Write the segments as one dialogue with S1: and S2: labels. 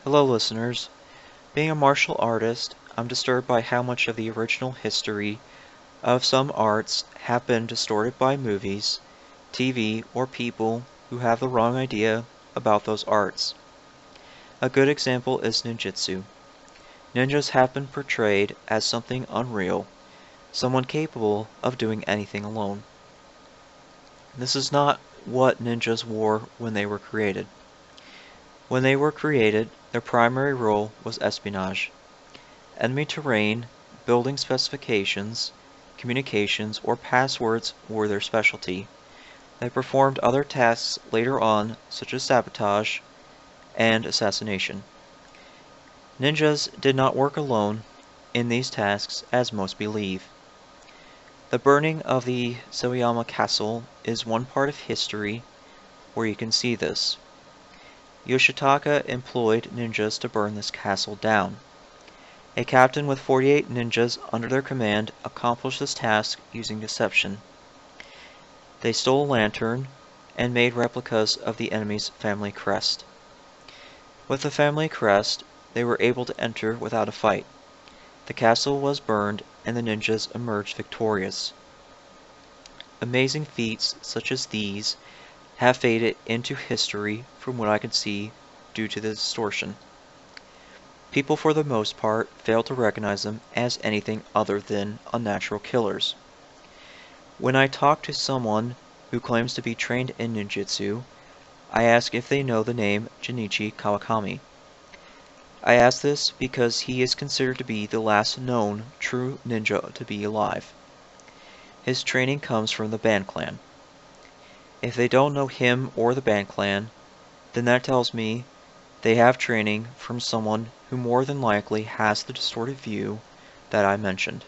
S1: Hello, listeners. Being a martial artist, I'm disturbed by how much of the original history of some arts have been distorted by movies, TV, or people who have the wrong idea about those arts. A good example is ninjutsu. Ninjas have been portrayed as something unreal, someone capable of doing anything alone. This is not what ninjas were when they were created. When they were created, their primary role was espionage. Enemy terrain, building specifications, communications, or passwords were their specialty. They performed other tasks later on, such as sabotage and assassination. Ninjas did not work alone in these tasks as most believe. The burning of the Sawayama Castle is one part of history where you can see this. Yoshitaka employed ninjas to burn this castle down. A captain with 48 ninjas under their command accomplished this task using deception. They stole a lantern and made replicas of the enemy's family crest. With the family crest, they were able to enter without a fight. The castle was burned and the ninjas emerged victorious. Amazing feats such as these have faded into history from what I can see due to the distortion. People for the most part fail to recognize them as anything other than unnatural killers. When I talk to someone who claims to be trained in ninjutsu, I ask if they know the name Junichi Kawakami. I ask this because he is considered to be the last known true ninja to be alive. His training comes from the Band Clan. If they don't know him or the Band Clan, then that tells me they have training from someone who more than likely has the distorted view that I mentioned.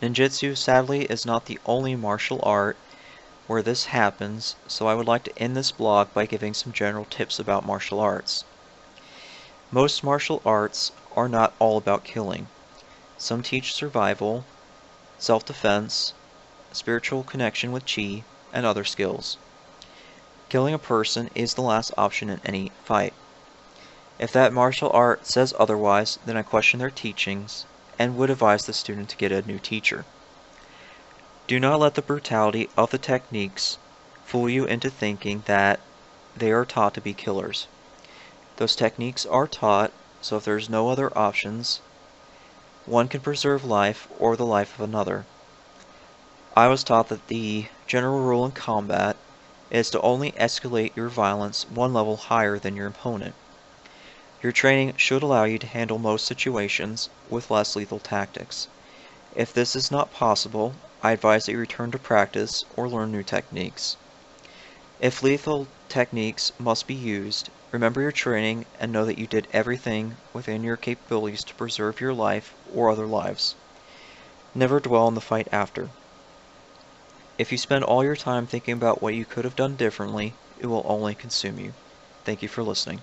S1: Ninjutsu sadly is not the only martial art where this happens, so I would like to end this blog by giving some general tips about martial arts. Most martial arts are not all about killing. Some teach survival, self-defense, spiritual connection with chi, and other skills. Killing a person is the last option in any fight. If that martial art says otherwise, then I question their teachings and would advise the student to get a new teacher. Do not let the brutality of the techniques fool you into thinking that they are taught to be killers. Those techniques are taught, so if there's no other options, one can preserve life or the life of another. I was taught that the general rule in combat is to only escalate your violence one level higher than your opponent. Your training should allow you to handle most situations with less lethal tactics. If this is not possible, I advise that you return to practice or learn new techniques. If lethal techniques must be used, remember your training and know that you did everything within your capabilities to preserve your life or other lives. Never dwell on the fight after. If you spend all your time thinking about what you could have done differently, it will only consume you. Thank you for listening.